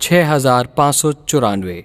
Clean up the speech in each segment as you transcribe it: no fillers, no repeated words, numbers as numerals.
6594।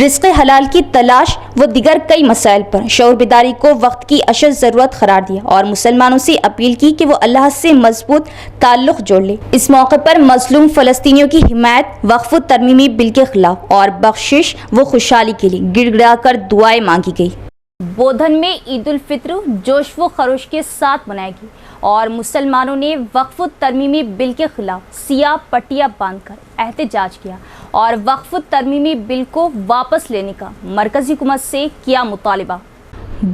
رزق حلال کی تلاش و دیگر کئی مسائل پر شعور بیداری کو وقت کی اشد ضرورت قرار دیا اور مسلمانوں سے اپیل کی کہ وہ اللہ سے مضبوط تعلق جوڑ لے۔ اس موقع پر مظلوم فلسطینیوں کی حمایت، وقف ترمیمی بل کے خلاف اور بخشش و خوشحالی کے لیے گڑ گڑا کر دعائیں مانگی گئی۔ بودھن میں عید الفطر جوش و خروش کے ساتھ منائی گئی اور مسلمانوں نے وقف ترمیمی بل کے خلاف سیاہ پٹیاں باندھ کر احتجاج کیا اور وقف ترمیمی بل کو واپس لینے کا مرکزی حکومت سے کیا مطالبہ۔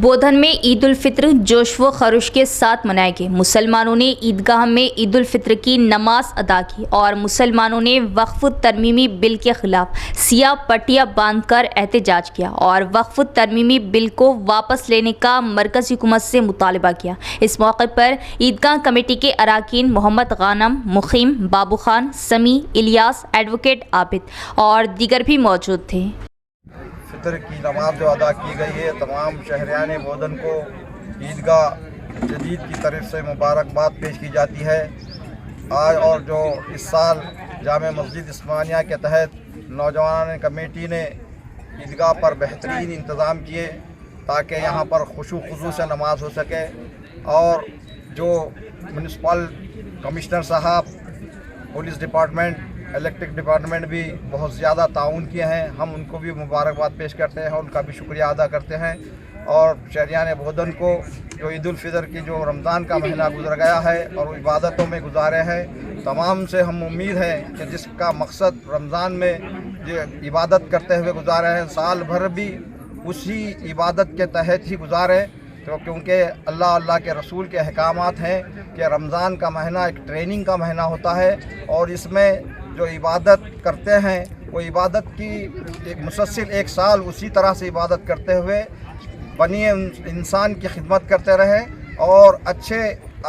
بودھن میں عید الفطر جوش و خروش کے ساتھ منائے گئے۔ مسلمانوں نے عیدگاہ میں عید الفطر کی نماز ادا کی اور مسلمانوں نے وقف ترمیمی بل کے خلاف سیاہ پٹیاں باندھ کر احتجاج کیا اور وقف ترمیمی بل کو واپس لینے کا مرکزی حکومت سے مطالبہ کیا۔ اس موقع پر عیدگاہ کمیٹی کے اراکین محمد غانم، مقیم، بابو خان، سمیع، الیاس، ایڈوکیٹ عابد اور دیگر بھی موجود تھے۔ فطر کی نماز جو ادا کی گئی ہے، تمام شہریان بودھن کو عیدگاہ جدید کی طرف سے مبارکباد پیش کی جاتی ہے۔ آج اور جو اس سال جامع مسجد عثمانیہ کے تحت نوجوان کمیٹی نے عیدگاہ پر بہترین انتظام کیے تاکہ یہاں پر خشوع خضوع سے نماز ہو سکے، اور جو میونسپل کمشنر صاحب، پولیس ڈپارٹمنٹ، الیکٹرک ڈپارٹمنٹ بھی بہت زیادہ تعاون کیے ہیں، ہم ان کو بھی مبارکباد پیش کرتے ہیں، ان کا بھی شکریہ ادا کرتے ہیں۔ اور شہریان بودھن کو جو عید الفطر کی جو رمضان کا مہینہ گزر گیا ہے اور وہ عبادتوں میں گزارے ہیں، تمام سے ہم امید ہے کہ جس کا مقصد رمضان میں یہ عبادت کرتے ہوئے گزارے ہیں، سال بھر بھی اسی عبادت کے تحت ہی گزارے، کیونکہ اللہ کے رسول کے احکامات ہیں کہ رمضان کا مہینہ ایک ٹریننگ کا مہینہ ہوتا ہے، اور اس میں جو عبادت کرتے ہیں وہ عبادت کی ایک مسلسل ایک سال اسی طرح سے عبادت کرتے ہوئے بنی انسان کی خدمت کرتے رہے اور اچھے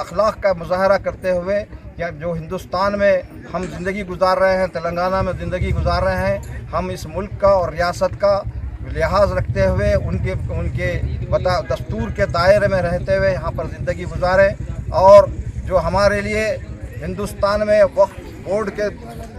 اخلاق کا مظاہرہ کرتے ہوئے جو ہندوستان میں ہم زندگی گزار رہے ہیں، تلنگانہ میں زندگی گزار رہے ہیں، ہم اس ملک کا اور ریاست کا لحاظ رکھتے ہوئے ان کے دستور کے دائرے میں رہتے ہوئے یہاں پر زندگی گزارے۔ اور جو ہمارے لیے ہندوستان میں وقف بورڈ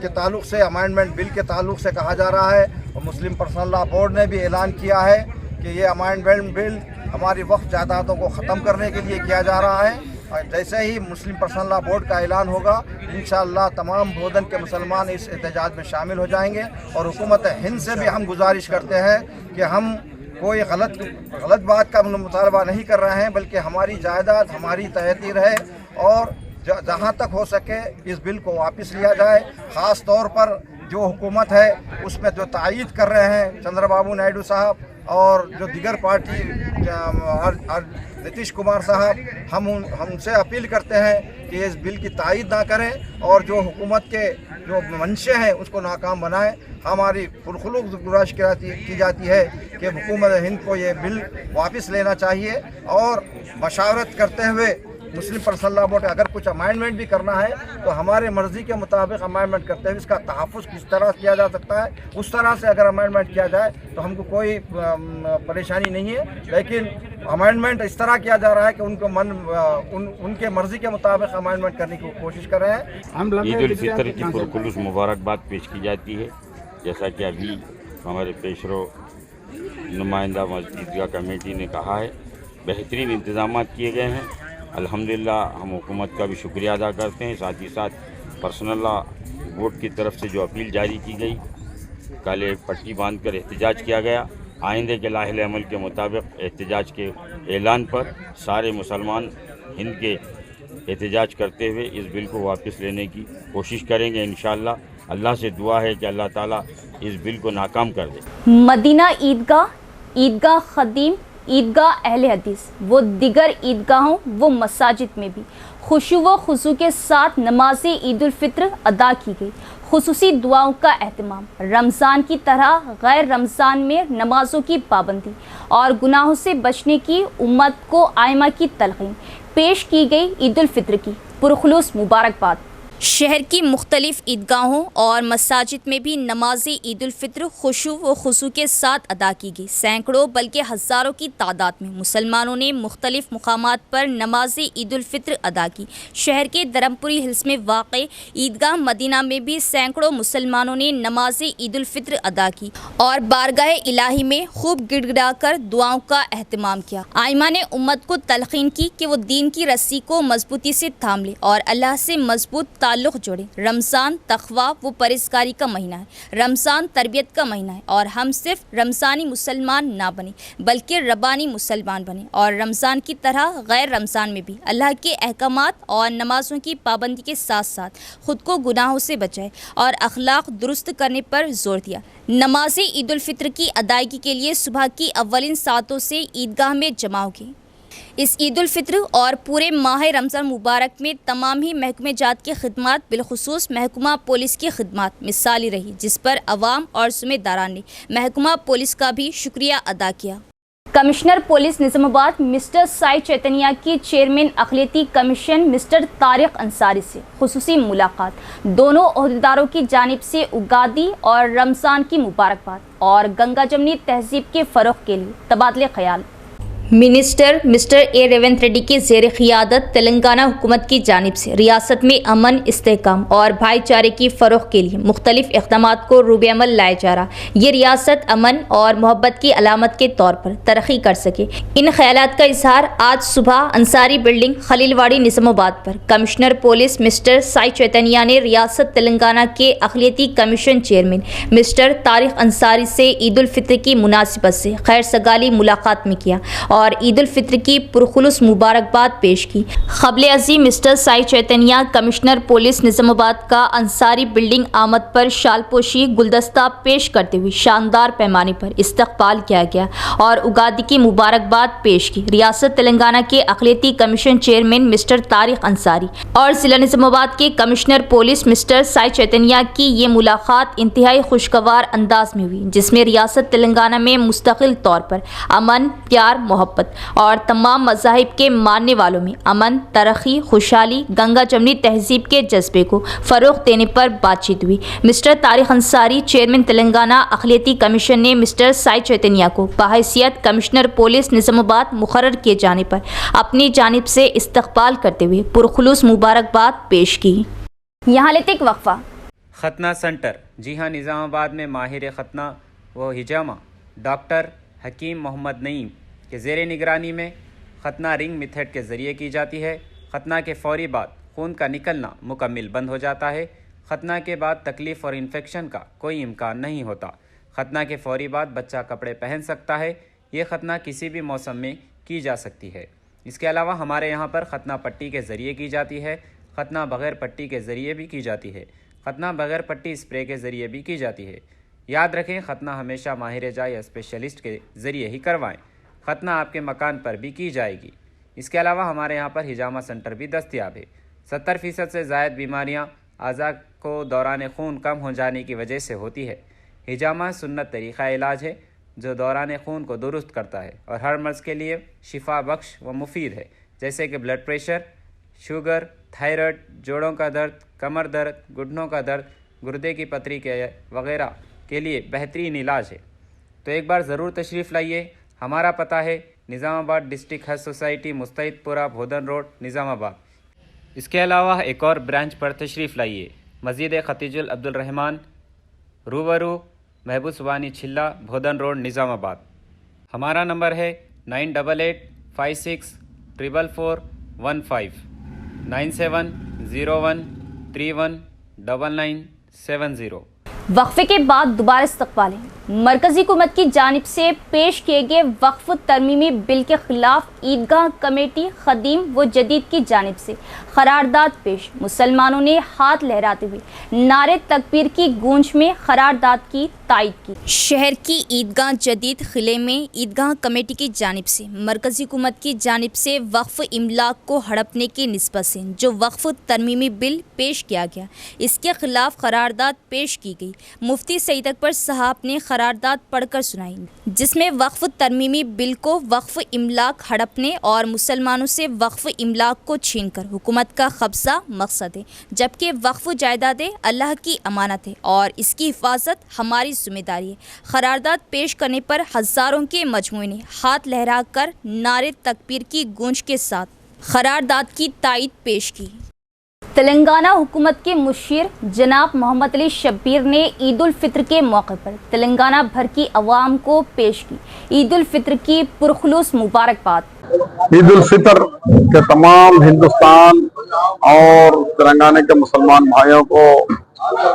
کے تعلق سے امائنڈمنٹ بل کے تعلق سے کہا جا رہا ہے، اور مسلم پرسنل لا بورڈ نے بھی اعلان کیا ہے کہ یہ امائنڈمنٹ بل ہماری وقف جائیدادوں کو ختم کرنے کے لیے کیا جا رہا ہے۔ اور جیسے ہی مسلم پرسنل لا بورڈ کا اعلان ہوگا، انشاءاللہ تمام بودھن کے مسلمان اس احتجاج میں شامل ہو جائیں گے، اور حکومت ہند سے بھی ہم گزارش کرتے ہیں کہ ہم کوئی غلط بات کا مطالبہ نہیں کر رہے ہیں، بلکہ ہماری جائیداد ہماری تحتی رہے، اور جہاں تک ہو سکے اس بل کو واپس لیا جائے۔ خاص طور پر جو حکومت ہے اس میں جو تائید کر رہے ہیں چندر بابو نائیڈو صاحب اور جو دیگر پارٹی نتیش کمار صاحب، ہم سے اپیل کرتے ہیں کہ اس بل کی تائید نہ کریں اور جو حکومت کے جو منشے ہیں اس کو ناکام بنائیں۔ ہماری پرخلوص گزارش کی جاتی ہے کہ حکومت ہند کو یہ بل واپس لینا چاہیے، اور مشاورت کرتے ہوئے مسلم پرسنل لا بورڈ اگر کچھ امائنڈمنٹ بھی کرنا ہے تو ہمارے مرضی کے مطابق امائنڈمنٹ کرتے ہوئے اس کا تحفظ کس طرح کیا جا سکتا ہے، اس طرح سے اگر امائنڈمنٹ کیا جائے تو ہم کو کوئی پریشانی نہیں ہے، لیکن امائنڈمنٹ اس طرح کیا جا رہا ہے کہ ان کے مرضی کے مطابق امائنڈمنٹ کرنے کی کوشش کر رہے ہیں۔ عید الفطر کی پرخلوص مبارکباد پیش کی جاتی ہے۔ جیسا کہ ابھی ہمارے پیشرو نمائندہ عیدگاہ کمیٹی نے کہا ہے، بہترین انتظامات کیے گئے ہیں۔ الحمدللہ ہم حکومت کا بھی شکریہ ادا کرتے ہیں، ساتھ ہی ساتھ پرسنل لا بورڈ کی طرف سے جو اپیل جاری کی گئی، کالے پٹی باندھ کر احتجاج کیا گیا، آئندے کے لاحل عمل کے مطابق احتجاج کے اعلان پر سارے مسلمان ہند کے احتجاج کرتے ہوئے اس بل کو واپس لینے کی کوشش کریں گے انشاءاللہ۔ اللہ سے دعا ہے کہ اللہ تعالیٰ اس بل کو ناکام کر دے۔ مدینہ عیدگاہ خدیم، عیدگاہ اہل حدیث و دیگر عیدگاہوں و مساجد میں بھی خشوع و خضوع کے ساتھ نماز عید الفطر ادا کی گئی۔ خصوصی دعاؤں کا اہتمام، رمضان کی طرح غیر رمضان میں نمازوں کی پابندی اور گناہوں سے بچنے کی امت کو آئمہ کی تلقین، پیش کی گئی عید الفطر کی پرخلوص مبارکباد۔ شہر کی مختلف عیدگاہوں اور مساجد میں بھی نماز عید الفطر خشوع و خضوع کے ساتھ ادا کی گئی۔ سینکڑوں بلکہ ہزاروں کی تعداد میں مسلمانوں نے مختلف مقامات پر نماز عید الفطر ادا کی۔ شہر کے دھرمپوری ہلز میں واقع عیدگاہ مدینہ میں بھی سینکڑوں مسلمانوں نے نماز عید الفطر ادا کی اور بارگاہ الہی میں خوب گڑ گڑا کر دعاؤں کا اہتمام کیا۔ آئمہ نے امت کو تلقین کی کہ وہ دین کی رسی کو مضبوطی سے تھام لے اور اللہ سے مضبوط تعلق جوڑے۔ رمضان تقویٰ و پرہیزگاری کا مہینہ ہے، رمضان تربیت کا مہینہ ہے اور ہم صرف رمضانی مسلمان نہ بنیں بلکہ ربانی مسلمان بنیں اور رمضان کی طرح غیر رمضان میں بھی اللہ کے احکامات اور نمازوں کی پابندی کے ساتھ ساتھ خود کو گناہوں سے بچائے اور اخلاق درست کرنے پر زور دیا۔ نماز عید الفطر کی ادائیگی کے لیے صبح کی اولین ساعتوں سے عیدگاہ میں جمع ہو گئے۔ اس عید الفطر اور پورے ماہ رمضان مبارک میں تمام ہی محکمہ جات کی خدمات بالخصوص محکمہ پولیس کی خدمات مثالی رہی، جس پر عوام اور ذمہ داران نے محکمہ پولیس کا بھی شکریہ ادا کیا۔ کمشنر پولیس نظام آباد مسٹر سائی چیتنیہ کی چیئرمین اقلیتی کمیشن مسٹر طارق انصاری سے خصوصی ملاقات۔ دونوں عہدیداروں کی جانب سے اگادی اور رمضان کی مبارکباد اور گنگا جمنی تہذیب کے فروغ کے لیے تبادلہ خیال۔ Minister mister A Revanth Reddy کی زیر قیادت تلنگانہ حکومت کی جانب سے ریاست میں امن، استحکام اور بھائی چارے کی فروغ کے لیے مختلف اقدامات کو روب عمل لایا جا رہا۔ یہ ریاست امن اور محبت کی علامت کے طور پر ترقی کر سکے۔ ان خیالات کا اظہار آج صبح انصاری بلڈنگ، خلیل واڑی، نظام آباد پر commissioner police mister Sai Chaitanya نے ریاست تلنگانہ کے اقلیتی commission chairman mister Tariq Ansari سے عید الفطر کی مناسبت سے خیر سگالی ملاقات میں کیا اور عید الفطر کی پرخلوص مبارکباد پیش کی۔ قابل عظیم mister Sai Chaitanya commissioner police نظام آباد کا انصاری بلڈنگ آمد پر شال پوشی گلدستہ پیش کرتے ہوئے شاندار پیمانے پر استقبال کیا گیا اور اگادی کی مبارکباد پیش کی۔ ریاست تلنگانہ کے اقلیتی commission chairman mister Tariq Ansari اور ضلع نظام آباد کے commissioner police mister Sai Chaitanya کی یہ ملاقات انتہائی خوشگوار انداز میں ہوئی، جس میں ریاست تلنگانہ میں مستقل طور پر امن، پیار، محبت اور تمام مذاہب کے ماننے والوں میں امن، ترقی، خوشحالی، گنگا جمنی تہذیب کے جذبے کو فروغ دینے پر بات چیت ہوئی۔ مسٹر طارق انصاری چیئرمین تلنگانہ اقلیتی کمیشن نے مسٹر سائی چیتنیہ کو بحیثیت کمشنر پولیس نظام آباد مقرر کیے جانے پر اپنی جانب سے استقبال کرتے ہوئے پرخلوص مبارکباد پیش کی۔ یہاں لیتے ایک وقفہ۔ ختنہ سنٹر، جی ہاں، نظام آباد میں ماہر ختنہ و حجامہ ڈاکٹر حکیم محمد نعیم کے زیر نگرانی میں ختنہ رنگ میتھڈ کے ذریعے کی جاتی ہے۔ ختنہ کے فوری بعد خون کا نکلنا مکمل بند ہو جاتا ہے۔ ختنہ کے بعد تکلیف اور انفیکشن کا کوئی امکان نہیں ہوتا۔ ختنہ کے فوری بعد بچہ کپڑے پہن سکتا ہے۔ یہ ختنہ کسی بھی موسم میں کی جا سکتی ہے۔ اس کے علاوہ ہمارے یہاں پر ختنہ پٹی کے ذریعے کی جاتی ہے۔ ختنہ بغیر پٹی کے ذریعے بھی کی جاتی ہے۔ ختنہ بغیر پٹی اسپرے کے ذریعے بھی کی جاتی ہے۔ یاد رکھیں، ختنہ ہمیشہ ماہر جا یا اسپیشلسٹ کے ذریعے ہی کروائیں۔ ختنہ آپ کے مکان پر بھی کی جائے گی۔ اس کے علاوہ ہمارے یہاں پر حجامہ سنٹر بھی دستیاب ہے۔ 70% سے زائد بیماریاں اعضاء کو دوران خون کم ہو جانے کی وجہ سے ہوتی ہے۔ حجامہ سنت طریقہ علاج ہے جو دوران خون کو درست کرتا ہے اور ہر مرض کے لیے شفا بخش و مفید ہے، جیسے کہ بلڈ پریشر، شوگر، تھائرائیڈ، جوڑوں کا درد، کمر درد، گھٹنوں کا درد، گردے کی پتھری کے وغیرہ کے لیے بہترین علاج ہے۔ تو ایک بار ضرور تشریف لائیے۔ ہمارا پتہ ہے نظام آباد ڈسٹرکٹ ہیلتھ سوسائٹی، مستعد پورہ، بھودن روڈ، نظام آباد۔ اس کے علاوہ ایک اور برانچ پر تشریف لائیے، مسجد ختیج العبد الرحمن، روبرو محبوب سبحانی چھلا، بھودن روڈ، نظام آباد۔ ہمارا نمبر ہے 9886444415 9701319970۔ وقفے کے بعد دوبارہ استقبال ہے۔ مرکزی حکومت کی جانب سے پیش کیے گئے وقف ترمیمی بل کے خلاف عیدگاہ کمیٹی قدیم و جدید کی جانب سے قرارداد پیش۔ مسلمانوں نے ہاتھ لہراتے ہوئے نعرے تکبیر کی گونج میں قرارداد کی تائید کی۔ شہر کی عیدگاہ جدید قلعے میں عیدگاہ کمیٹی کی جانب سے مرکزی حکومت کی جانب سے وقف املاک کو ہڑپنے کی نسبت سے جو وقف ترمیمی بل پیش کیا گیا، اس کے خلاف قرارداد پیش کی گئی۔ مفتی سعید اکبر صاحب نے قرارداد پڑھ کر سنائی جس میں وقف ترمیمی بل کو وقف املاک ہڑپنے اور مسلمانوں سے وقف املاک کو چھین کر حکومت کا قبضہ مقصد ہے، جبکہ وقف جائیدادیں اللہ کی امانت ہے اور اس کی حفاظت ہماری ذمہ داری ہے۔ قرارداد پیش کرنے پر ہزاروں کے مجموعے نے ہاتھ لہرا کر نعرے تکبیر کی گونج کے ساتھ قرارداد کی تائید پیش کی۔ تلنگانہ حکومت کے مشیر جناب محمد علی شبیر نے عید الفطر کے موقع پر تلنگانہ بھر کی عوام کو پیش کی عید الفطر کی پرخلوص مبارکباد۔ عید الفطر کے تمام ہندوستان اور تلنگانہ کے مسلمان بھائیوں کو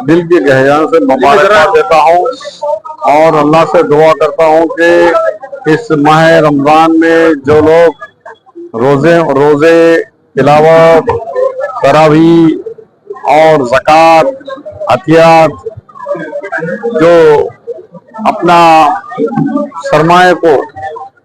دل کی گہرائیوں سے مبارکباد دیتا ہوں اور اللہ سے دعا کرتا ہوں کہ اس ماہ رمضان میں جو لوگ روزے تلاوت تراویح اور زکوٰۃ عطیات جو اپنا سرمایہ کو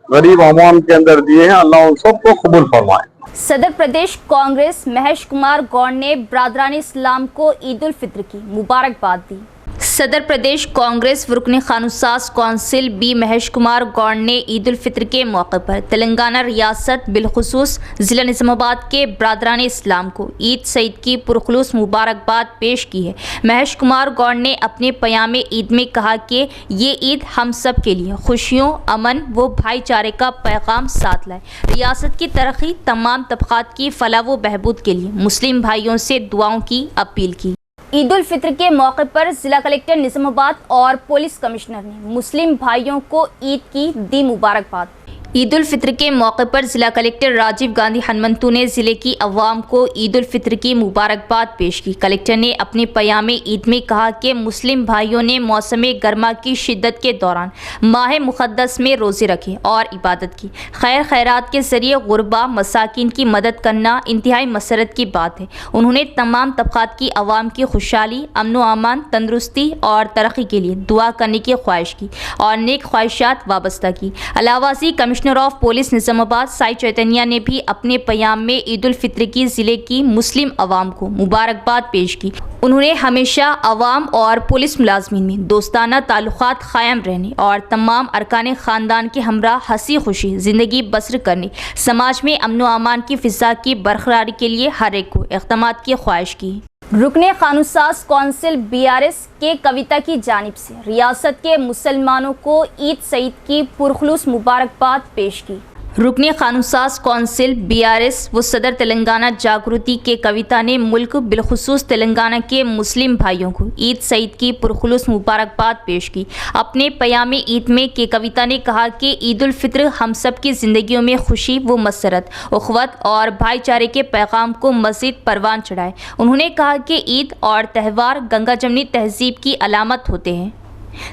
غریب عوام کے اندر دیے ہیں، اللہ ان سب کو قبول فرمائے۔ صدر پردیش کانگریس مہیش کمار گوڑ نے برادران اسلام کو عید الفطر کی مبارکباد دی۔ صدر پردیش کانگریس رکن قانون ساز کونسل بی مہیش کمار گوڑ نے عید الفطر کے موقع پر تلنگانہ ریاست بالخصوص ضلع نظام آباد کے برادران اسلام کو عید سعید کی پرخلوص مبارکباد پیش کی ہے۔ مہیش کمار گوڑ نے اپنے پیام عید میں کہا کہ یہ عید ہم سب کے لیے خوشیوں، امن و بھائی چارے کا پیغام ساتھ لائے، ریاست کی ترقی، تمام طبقات کی فلاح و بہبود کے لیے مسلم بھائیوں سے دعاؤں کی اپیل کی۔ عید الفطر کے موقع پر ضلع کلکٹر نظام آباد اور پولیس کمشنر نے مسلم بھائیوں کو عید کی دی مبارکباد۔ عید الفطر کے موقع پر ضلع کلکٹر راجیو گاندھی ہنمنتو نے ضلع کی عوام کو عید الفطر کی مبارکباد پیش کی۔ کلکٹر نے اپنے پیام عید میں کہا کہ مسلم بھائیوں نے موسم گرما کی شدت کے دوران ماہ مقدس میں روزے رکھے اور عبادت کی۔ خیر خیرات کے ذریعے غربا مساکین کی مدد کرنا انتہائی مسرت کی بات ہے۔ انہوں نے تمام طبقات کی عوام کی خوشحالی، امن و امان، تندرستی اور ترقی کے لیے دعا کرنے کی خواہش کی اور نیک خواہشات وابستہ کی۔ علاوہ ازیں کمشنر آف پولیس نظام آباد سائی چیتنیا نے بھی اپنے پیام میں عید الفطر کی ضلع کی مسلم عوام کو مبارکباد پیش کی۔ انہوں نے ہمیشہ عوام اور پولیس ملازمین میں دوستانہ تعلقات قائم رہنے اور تمام ارکان خاندان کے ہمراہ ہنسی خوشی زندگی بسر کرنے، سماج میں امن و امان کی فضا کی برقراری کے لیے ہر ایک کو اقدامات کی خواہش کی۔ رکن قانون ساز کونسل BRS کے کویتا کی جانب سے ریاست کے مسلمانوں کو عید سعید کی پرخلوص مبارکباد پیش کی۔ رکن قانون ساز کونسل BRS و صدر تلنگانہ جاگرتی کے کویتا نے ملک بالخصوص تلنگانہ کے مسلم بھائیوں کو عید سعید کی پرخلوص مبارکباد پیش کی۔ اپنے پیام عید میں کے کویتا نے کہا کہ عید الفطر ہم سب کی زندگیوں میں خوشی و مسرت، اخوت اور بھائی چارے کے پیغام کو مزید پروان چڑھائے۔ انہوں نے کہا کہ عید اور تہوار گنگا جمنی تہذیب کی علامت ہوتے ہیں۔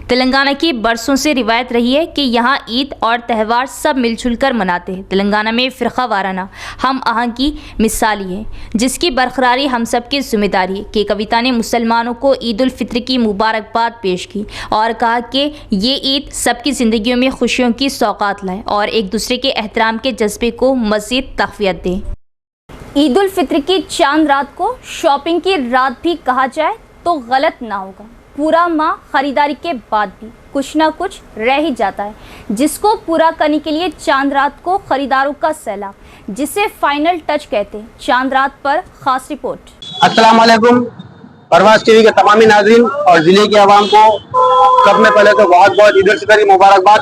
تلنگانہ کی برسوں سے روایت رہی ہے کہ یہاں عید اور تہوار سب مل جل کر مناتے ہیں۔ تلنگانہ میں فرقہ وارانہ ہم آہنگی مثالی ہے جس کی برقراری ہم سب کی ذمہ داری ہے۔ کہ کویتا نے مسلمانوں کو عید الفطر کی مبارکباد پیش کی اور کہا کہ یہ عید سب کی زندگیوں میں خوشیوں کی سوغات لائے اور ایک دوسرے کے احترام کے جذبے کو مزید تقویت دے۔ عید الفطر کی چاند رات کو شاپنگ کی رات بھی کہا جائے تو غلط نہ ہوگا۔ پورا ماہ خریداری کے بعد بھی کچھ نہ کچھ رہ ہی جاتا ہے، جس کو پورا کرنے کے لیے چاند رات کو خریداروں کا سیلاب، جسے فائنل ٹچ کہتے ہیں۔ چاند رات پر خاص رپورٹ۔ السلام علیکم پرواز ٹی وی کے تمامی ناظرین اور ضلع کی عوام کو سب میں پہلے تو بہت بہت عید الفطر کی مبارکباد۔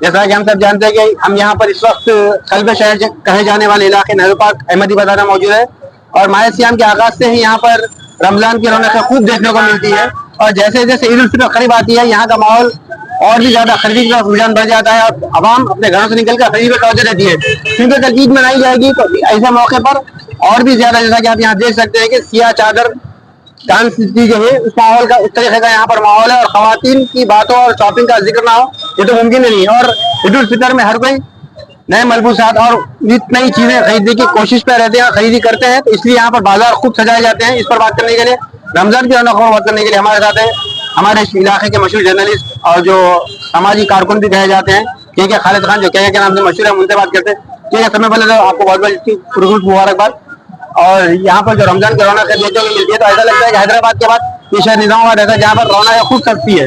جیسا کہ ہم سب جانتے ہیں کہ ہم یہاں پر اس وقت قلب شہر کہے جانے والے علاقے نہرو پارک احمدی بازار میں موجود ہے اور ماہ سیام کے آغاز سے ہی یہاں پر رمضان کی رونقیں خوب دیکھنے کو ملتی ہے اور جیسے جیسے عید الفطر قریب آتی ہے یہاں کا ماحول اور بھی زیادہ خریدی کی طرف رجحان بڑھ جاتا ہے اور عوام اپنے گھروں سے نکل کر خریدی پہ توجہ دیتی ہے، کیونکہ کل عید منائی جائے گی تو ایسے موقع پر اور بھی زیادہ، جیسا کہ آپ یہاں دیکھ سکتے ہیں کہ سیاہ چادر ڈانس جو ہے اس ماحول کا، اس طریقے کا یہاں پر ماحول ہے اور خواتین کی باتوں اور شاپنگ کا ذکر نہ ہو یہ تو ممکن نہیں ہے۔ اور عید الفطر میں ہر کوئی نئے ملبوسات اور نئی چیزیں خریدنے کی کوشش پہ رہتے ہیں، خریدی کرتے ہیں، تو اس لیے یہاں پر بازار خوب سجائے جاتے ہیں۔ اس پر بات کرنے کے لیے رمضان کی رونق کو بات کرنے کے لیے ہمارے ساتھ ہیں ہمارے علاقے کے مشہور جرنلسٹ اور جو سماجی کارکن بھی کہے جاتے ہیں کیونکہ خالد خان جو کے نام سے مشہور ہے، ان سے بات کرتے ہیں۔ ٹھیک ہے، سب سے پہلے تو آپ کو بہت بہت مبارکباد۔ اور یہاں پر جو رمضان کی رونق دیکھنے کو ملتی ہے تو ایسا لگتا ہے کہ حیدرآباد کے بعد یہ شہر نظام آباد ایسا جہاں پر رونق خوب سستی ہے،